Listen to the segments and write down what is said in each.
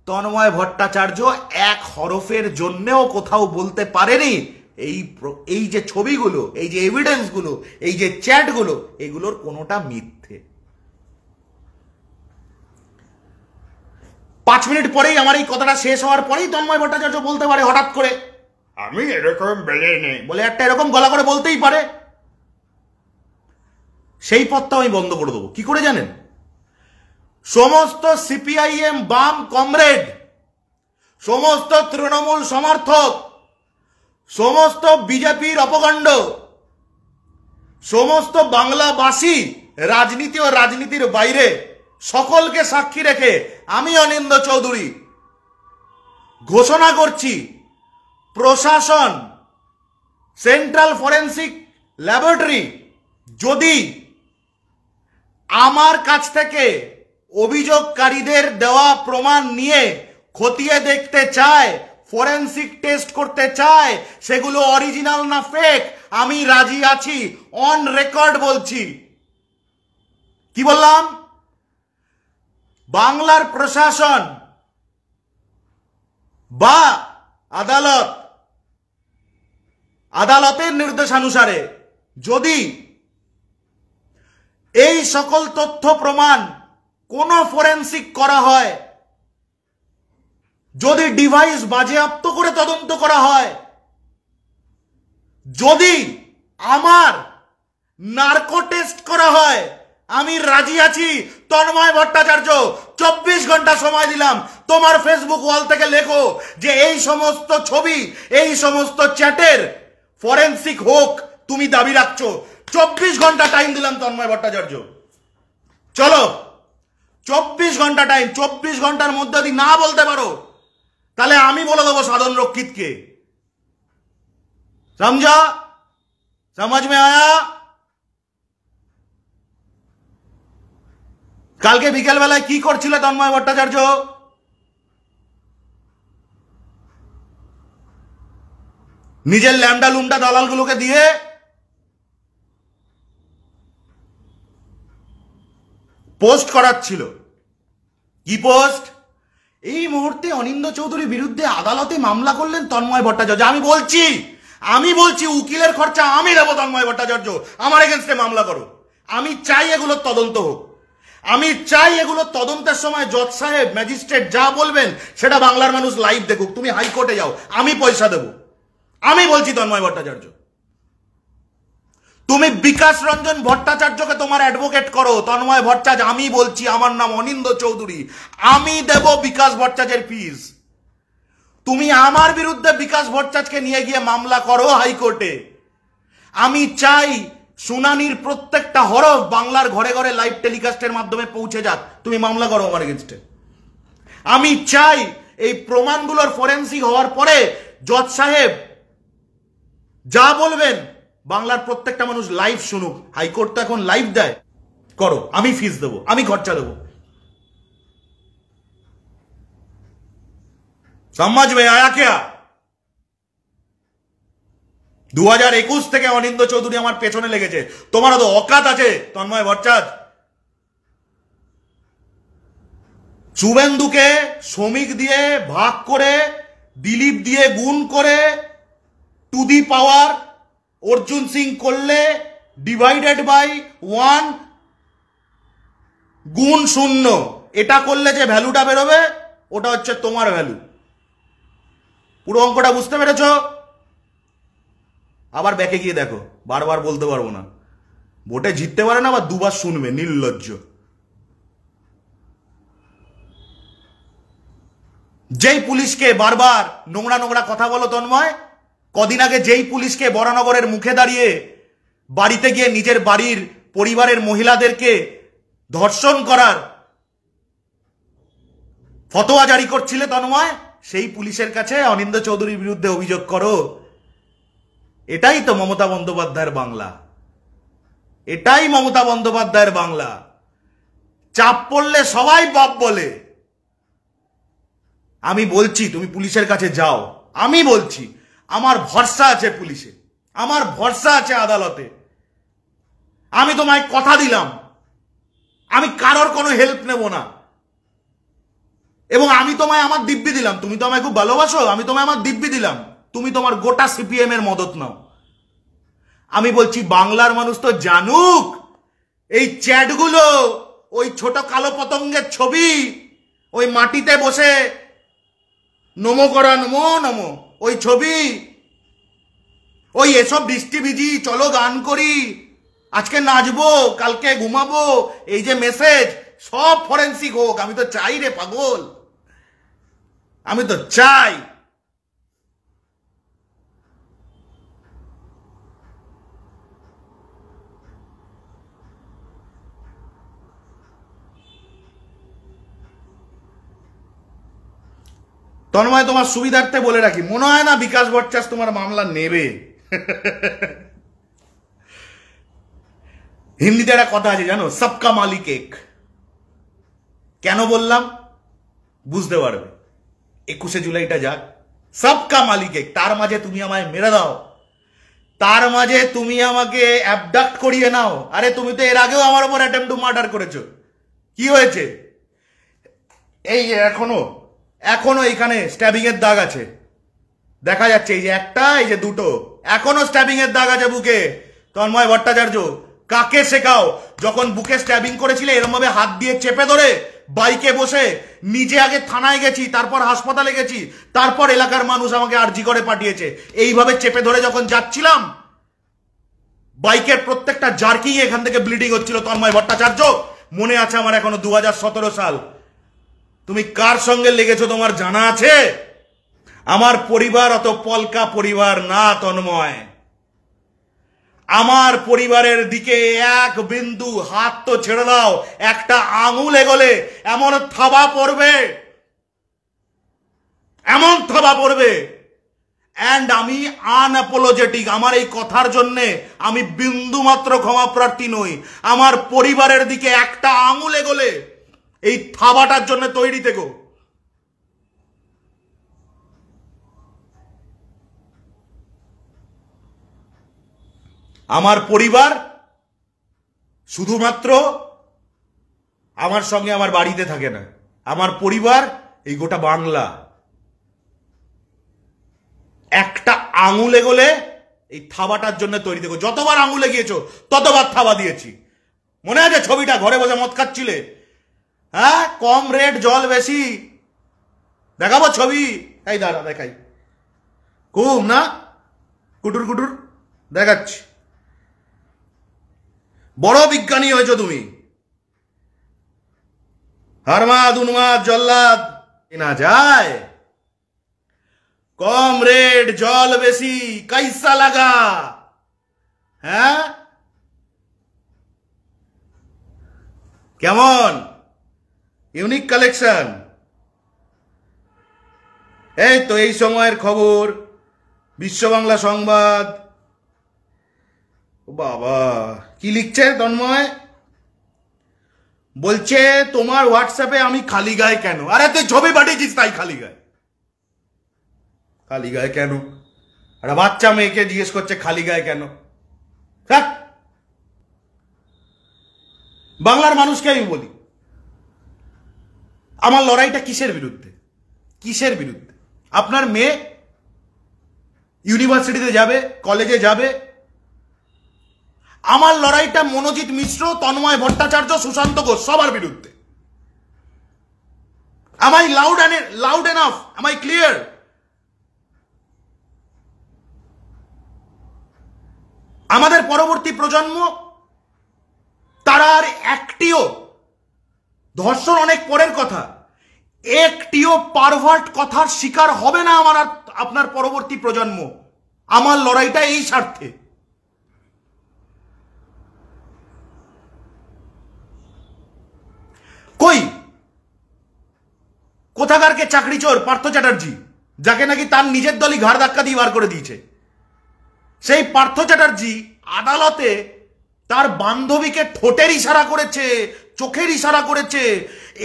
তন্ময় ভট্টাচার্য এক হরফের জন্যেও কোথাও বলতে পারেনি এই যে ছবিগুলো, এই যে এভিডেন্সগুলো, এই যে চ্যাটগুলো, এগুলোর কোনোটা মিথ্যে। 5 মিনিট পরেই আমার এই কথাটা শেষ হওয়ার পরেই তন্ময় ভট্টাচার্য বলতে পারে হঠাৎ করে, আমি এরকম বলিনি বলে একটা এরকম গলা করে বলতেই পারে। সেই পথটা আমি বন্ধ করে দেবো। কি করে জানেন? সমস্ত সিপিআইএম বাম কমরেড, সমস্ত তৃণমূল সমর্থক, সমস্ত বিজেপির অপকাণ্ড, সমস্ত বাংলাবাসী, রাজনীতি ও রাজনীতির বাইরে সকলকে সাক্ষী রেখে আমি অনিন্দ চৌধুরী ঘোষণা করছি, প্রশাসন, সেন্ট্রাল ফরেন্সিক ল্যাবরেটরি যদি আমার কাছ থেকে অভিযোগকারীদের দেওয়া প্রমাণ নিয়ে খতিয়ে দেখতে চায়, ফরেন্সিক টেস্ট করতে চায়, সেগুলো অরিজিনাল না ফেক, আমি রাজি আছি। অন রেকর্ড বলছি। কি বললাম? বাংলার প্রশাসন বা আদালতের নির্দেশানুসারে যদি এই সকল তথ্য প্রমাণ কোন ফরেন্সিক করা হয়, যদি ডিভাইস বাজেয়াপ্ত করে তদন্ত করা হয়, যদি আমার নার্কো টেস্ট করা হয়, আমি রাজি আছি। তন্ময় ভট্টাচার্য 24 ঘন্টা সময় দিলাম, তোমার ফেসবুক ওয়াল থেকে লেখো যে এই সমস্ত ছবি, এই সমস্ত চ্যাটের ফরেন্সিক হোক তুমি দাবি রাখছো। 24 ঘন্টা টাইম দিলাম তন্ময় ভট্টাচার্য, চলো 24 ঘন্টা টাইম। 24 ঘন্টার মধ্যে যদি না বলতে পারো তাহলে আমি বলে দেবো সাধন রক্ষিতকে। समझा? समझ में आया? কালকে বিকেল বেলায় কি করছিল তন্ময় ভট্টাচার্য? নিজের ল্যামডা লুমডা দালালগুলোকে দিয়ে পোস্ট করাচ্ছিল। কি পোস্ট? এই মুহূর্তে অনিন্দ চৌধুরীর বিরুদ্ধে আদালতে মামলা করলেন তন্ময় ভট্টাচার্য। আমি বলছি উকিলের খরচা আমি দেবো। তন্ময় ভট্টাচার্য আমার এগেনস্টে মামলা করো। আমি চাই এগুলোর তদন্ত হোক। আমি চাই এগুলোর তদন্তের সময় জজ সাহেব, ম্যাজিস্ট্রেট যা বলবেন সেটা বাংলার মানুষ লাইভ দেখুক। তুমি হাইকোর্টে যাও, আমি পয়সা দেব। আমি বলছি তন্ময় ভট্টাচার্য, তুমি বিকাশ রঞ্জন ভট্টাচার্যকে তোমার অ্যাডভোকেট করো। তন্ময় ভট্টাচার্য, আমি বলছি, আমার নাম অনিন্দ চৌধুরী, আমি দেব বিকাশ ভট্টাচার্যের ফিস। তুমি আমার বিরুদ্ধে বিকাশ ভট্টাচার্যকে নিয়ে গিয়ে মামলা করো হাইকোর্টে। আমি চাই শুনানির প্রত্যেকটা হরফ বাংলার ঘরে ঘরে লাইভ টেলিকাস্টের মাধ্যমে পৌঁছে যাক। তুমি মামলা করো আমার এগেনস্টে। আমি চাই এই প্রমাণগুলোর ফরেন্সিক হওয়ার পরে জজ সাহেব যা বলবেন বাংলার প্রত্যেকটা মানুষ লাইভ শুনুক। হাইকোর্ট তো এখন লাইভ দেয়। করো, আমি ফিস দেবো, আমি খরচা দেবো। समझ में आया क्या? 2021 থেকে অনিন্দ চৌধুরী আমার পেছনে লেগেছে। তোমারও তো অকাত আছে তন্ময় ভট্টাচার্য। শুভেন্দুকে শ্রমিক দিয়ে ভাগ করে, দিলীপ দিয়ে গুণ করে, টু দি পাওয়ার অর্জুন সিং করলে ডিভাইডেড বাই 1 গুণ 0, এটা করলে যে ভ্যালুটা বেরোবে ওটা হচ্ছে তোমার ভ্যালু। পুরো অঙ্কটা বুঝতে পেরেছ? আবার ব্যাকে গিয়ে দেখো, বারবার বলতে পারবো না। ভোটে জিততে পারে না, আবার দুবার শুনবে, নির্লজ্জ। যেই পুলিশকে বারবার নোংরা নোংরা কথা বলো তন্ময়, কদিন আগে যেই পুলিশকে বরানগরের মুখে দাঁড়িয়ে বাড়িতে গিয়ে নিজের বাড়ির পরিবারের মহিলাদেরকে ধর্ষণ করার ফতোয়া জারি করছিলে তন্ময়, সেই পুলিশের কাছে অনিন্দ চৌধুরীর বিরুদ্ধে অভিযোগ করো। এটাই তো মমতা বন্দ্যোপাধ্যায়ের বাংলা। এটাই মমতা বন্দ্যোপাধ্যায়ের বাংলা। চাপ পড়লে সবাই বাপ বলে। আমি বলছি তুমি পুলিশের কাছে যাও। আমি বলছি আমার ভরসা আছে পুলিশে, আমার ভরসা আছে আদালতে। আমি তোমায় কথা দিলাম আমি কারোর কোনো হেল্প নেব না। এবং আমি তোমায় আমার দিব্যি দিলাম, তুমি তো আমায় খুব ভালোবাসো, আমি তোমায় আমার দিব্যি দিলাম, তুমি তোমার গোটা সিপিএম এর মদত নাও। আমি বলছি বাংলার মানুষ তো জানুক এই চ্যাটগুলো, ওই ছোট কালো পতঙ্গের ছবি, ওই মাটিতে বসে নমো করা নমো নমো ওই ছবি, ওই এসব বৃষ্টি ভিজি চলো গান করি, আজকে নাচবো কালকে ঘুমাবো, এই যে মেসেজ সব ফরেন্সিক হোক। আমি তো চাই রে পাগল, আমি তো চাই। তন্ময়, তোমার সুবিধার্থে বলে রাখি, মনে হয় না বিকাশ ভট্টাচার্য তোমার মামলা নেবে। হিন্দিতে একটা কথা আছে জানো, সবকা মালিক এক। কেন বললাম বুঝতে পারবে 21শে জুলাইটা যাক। সবকা মালিক এক, তার মাঝে তুমি আমায় মেরে দাও, তার মাঝে তুমি আমাকে অ্যাবডাক্ট করিয়ে নাও। আরে তুমি তো এর আগেও আমার উপর অ্যাটেম্প টু মার্ডার করেছো, কি হয়েছে? এই যে এখনো এখানে স্ট্যাবিং এর দাগ আছে, দেখা যাচ্ছে, এই যে একটা, এই যে দুটো, এখনো স্ট্যাবিং এর দাগ আছে বুকে। তন্ময় ভট্টাচার্য, কাকে শেখাও? যখন বুকে স্ট্যাবিং করেছিলে এরকম ভাবে হাত দিয়ে চেপে ধরে বাইকে বসে, নিজে আগে থানায় গেছি, তারপর হাসপাতালে গেছি, তারপর এলাকার মানুষ আমাকে আরজি করে পাঠিয়েছে। এইভাবে চেপে ধরে যখন যাচ্ছিলাম, বাইকের প্রত্যেকটা জার্কিং এখান থেকে ব্লিডিং হচ্ছিল। তন্ময় ভট্টাচার্য, মনে আছে আমার এখনো 2017 সাল। তুমি কার সঙ্গে লেগেছো তোমার জানা আছে? আমার পরিবার অত পলকা পরিবার না তন্ময়। আমার পরিবারের দিকে এক বিন্দু হাত তো ছেড়ে দাও, একটা আঙুল এগোলে এমন থাবা পড়বে, এমন থাবা পড়বে। অ্যান্ড আমি আনঅ্যাপোলজেটিক, আমার এই কথার জন্য আমি বিন্দু মাত্র ক্ষমা প্রার্থী নই। আমার পরিবারের দিকে একটা আঙুল এগোলে এই থাবাটার জন্য তৈরি থেকো। আমার পরিবার শুধুমাত্র আমার সঙ্গে আমার বাড়িতে থাকে না, আমার পরিবার এই গোটা বাংলা। একটা আঙুল এগোলে এই থাবাটার জন্য তৈরি থেকো। যতবার আঙুলে গিয়েছো ততবার থাবা দিয়েছি। মনে আছে ছবিটা, ঘরে বসে মদ খাচ্ছিলে? হ্যাঁ, কম রেট জল বেশি, দেখাবো ছবি? এই দাঁড়া দেখাই, খুব না কুটুর কুটুর দেখাচ্ছি। বড় বিজ্ঞানী হয়েছো তুমি, হারমাদ উন্মাদ জল্লাদ না যায়। কম রেট জল বেশি, কাইসা লাগা? হ্যাঁ, কেমন ইউনিক কালেকশন। এই তো এই সময়ের খবর, বিশ্ব বাংলা সংবাদ। বাবা কি লিখছে তন্ময়? বলছে তোমার হোয়াটসঅ্যাপে আমি খালি গায়ে কেন? আরে তুই ছবি পাঠিয়েছিস তাই খালি গায়ে। খালি গায়ে কেন? একটা বাচ্চা মেয়েকে জিজ্ঞেস করছে খালি গায়ে কেন? হ্যাঁ, বাংলার মানুষকে আমি বলি, আমার লড়াইটা কিসের বিরুদ্ধে? কিসের বিরুদ্ধে? আপনার মেয়ে ইউনিভার্সিটিতে যাবে, কলেজে যাবে। আমার লড়াইটা মনোজিৎ মিশ্র, তন্ময় ভট্টাচার্য, সুশান্ত ঘোষ সবার বিরুদ্ধে। Am I loud enough? Am I clear? আমাদের পরবর্তী প্রজন্ম তারা আর একটিও, ধর্ষণ অনেক পরের কথা, একটিও পারভার্ট কথার শিকার হবে না আমার আর আপনার পরবর্তী প্রজন্ম। আমার লড়াইটা এই স্বার্থে। কই কোথাকারকে চাকরি চোর পার্থ চ্যাটার্জি, যাকে নাকি তার নিজের দলই ঘাড় ধাক্কা দিয়ে বার করে দিয়েছে, সেই পার্থ চ্যাটার্জি আদালতে তার বান্ধবীকে ঠোঁটের ইশারা করেছে, চোখের ইশারা করেছে।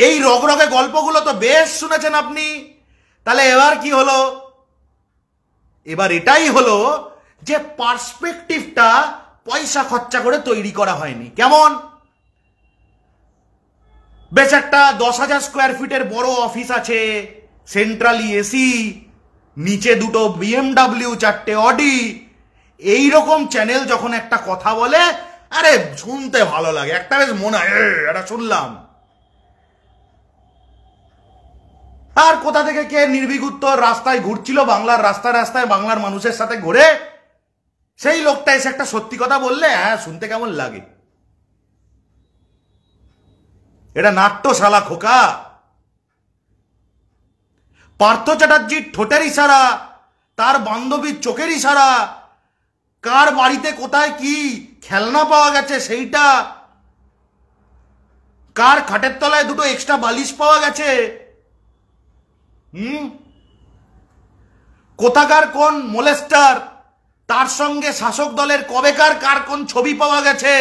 এই রগরগে গল্পগুলো তো বেশ শুনেছেন আপনি। তাহলে এবার কি হলো? এবার এটাই হলো যে পার্সপেক্টিভটা পয়সা খরচা করে তৈরি করা হয়নি। কেমন? বেশ একটা 10,000 স্কোয়ার ফিটের বড় অফিস আছে, সেন্ট্রালি এসি, নিচে দুটো BMW, 4টে অডি, এইরকম চ্যানেল যখন একটা কথা বলে, আরে শুনতে ভালো লাগে, একটা বেশ মনে হয় এটা শুনলাম। আর কোথা থেকে কে নির্বিঘুত রাস্তায় ঘুরছিল, বাংলার রাস্তায় রাস্তায় বাংলার মানুষের সাথে ঘুরে, সেই লোকটা এসে একটা সত্যি কথা বললে হ্যাঁ শুনতে কেমন লাগে। এটা নাট্যশালা খোকা। পার্থ চ্যাটার্জির ঠোঁটের ইশারা, তার বান্ধবীর চোখের ইশারা, কার বাড়িতে কোথায় কি খেলনা পাওয়া গেছে সেইটা, কার খাটের তলায় দুটো এক্সট্রা বালিশ পাওয়া গেছে, কোথাকার কোন মোলেস্টার, তার সঙ্গে শাসক দলের কবেকার কার কোন ছবি পাওয়া গেছে,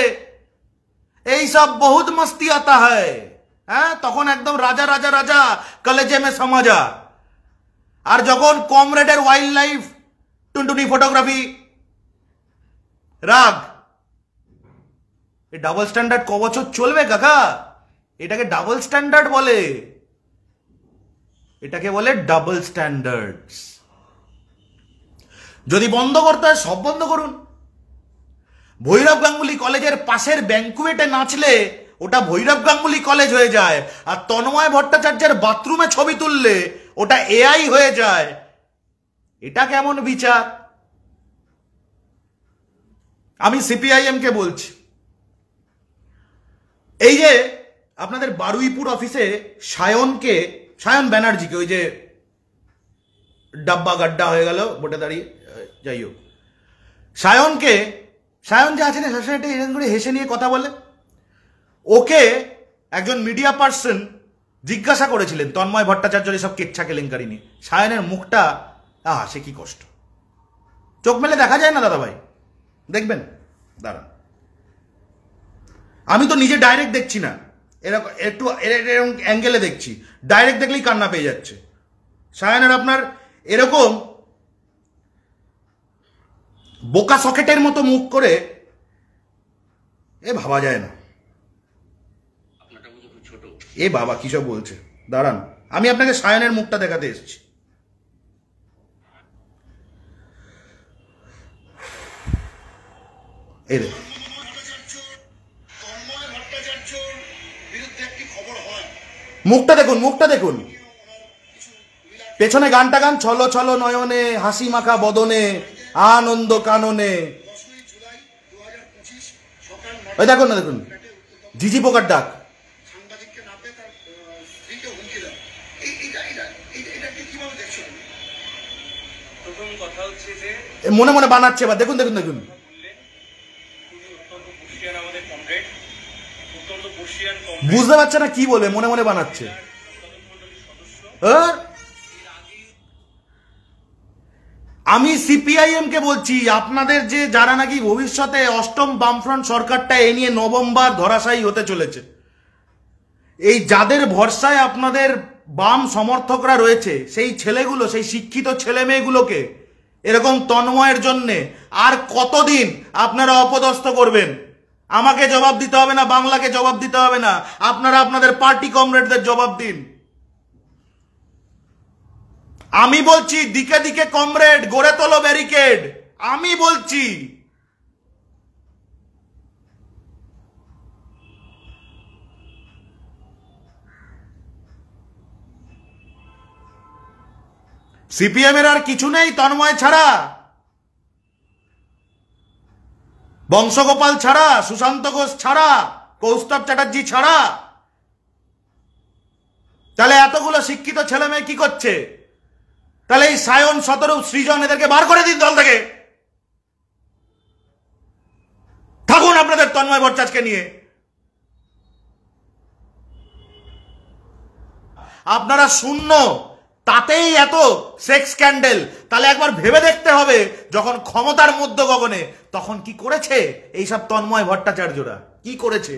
এই সব বহুত মস্তি আতা হয়। হ্যাঁ, তখন একদম রাজা রাজা রাজা কলেজে মে সমাজা। আর যখন কমরেডের ওয়াইল্ড লাইফ টুনটুনি ফটোগ্রাফি রাগ, এই ডাবল স্ট্যান্ডার্ড ক বছর চলবে কাকা? এটাকে ডাবল স্ট্যান্ডার্ড বলে, এটাকে বলে ডাবল স্ট্যান্ডার্ডস। যদি বন্ধ করতে হয় সব বন্ধ করুন। ভৈরব গাঙ্গুলি কলেজের পাশের ব্যাঙ্কুয়েটে নাচলে ওটা ভৈরব গাঙ্গুলি কলেজ হয়ে যায়, আর তন্ময় ভট্টাচার্যের বাথরুমে ছবি তুললে ওটা এআই হয়ে যায়। এটা কেমন বিচার? আমি সিপিআইএম কে বলছি, এই যে আপনাদের বারুইপুর অফিসে সায়ন ব্যানার্জিকে, ওই যে ডাব্বা গাড্ডা হয়ে গেল ভোটে দাঁড়িয়ে, যাই হোক, সায়ন যে আছে না সবসময় এরকম করে হেসে নিয়ে কথা বলে, ওকে একজন মিডিয়া পার্সন জিজ্ঞাসা করেছিলেন তন্ময় ভট্টাচার্য এসব কেচ্ছা কেলেঙ্কারি নিয়ে। সায়নের মুখটা সে কি কষ্ট, চোখ মেলে দেখা যায় না দাদা ভাই, দেখবেন দাঁড়ান। আমি তো নিজে ডাইরেক্ট দেখছি না, এরকম একটু এরকম অ্যাঙ্গেলে দেখছি, ডাইরেক্ট দেখলেই কান্না পেয়ে যাচ্ছে। সায়নের আপনার এরকম বোকা সকেটের মতো মুখ করে ভাবা যায় না। বাবা কি সব বলছে, দাঁড়ান আমি আপনাকে সায়নের মুখটা দেখাতে এসেছি। এই দেখুন, মুখটা দেখুন, মুখটা দেখুন, পেছনে গানটা গান, ছলো ছলো নয়নে হাসি মাখা বদনে আনন্দ কাননে, ওই দেখুন না, দেখুন ঝিঝি পোকার ডাক। মনে মনে বানাচ্ছে, বা দেখুন দেখুন দেখুন, বুঝতে পারছে না কি বলবে, মনে মনে বানাচ্ছে। আমি সিপিআইএম কে বলছি, আপনাদের যে যারা নাকি ভবিষ্যতে অষ্টম বামফ্রন্ট সরকারটা এ নিয়ে নবমবার ধরাশায়ী হতে চলেছে, এই যাদের ভরসায় আপনাদের বাম সমর্থকরা রয়েছে, সেই ছেলেগুলো, সেই শিক্ষিত ছেলে মেয়েগুলোকে এরকম তন্ময়ের জন্যে আর কতদিন আপনারা অপদস্থ করবেন? আমাকে জবাব দিতে হবে না, বাংলাকে জবাব দিতে হবে না, আপনারা আপনাদের পার্টি কমরেডদের জবাব দিন। আমি বলছি দিকে দিকে কমরেড, গড়ে তোলো ব্যারিকেড, আমি বলছি। সিপিএম এর আর কিছু নেই তন্ময় ছাড়া, বংশগোপাল ছাড়া, সুশান্ত ঘোষ ছাড়া, কৌস্তব চ্যাটার্জি ছাড়া। তাহলে এতগুলো শিক্ষিত ছেলে মেয়ে কি করছে? তাহলে এই সায়ন, শতরূপ, সৃজন এদেরকে বার করে দিন দল থেকে। থাকুন আপনাদের তন্ময় ভট্টাচার্যকে নিয়ে। আপনারা শূন্য, তাতেই এত সেক্স স্ক্যান্ডেল। তাহলে একবার ভেবে দেখতে হবে যখন ক্ষমতার মধ্য গগনে তখন কি করেছে এইসব তন্ময় ভট্টাচার্যরা, কি করেছে?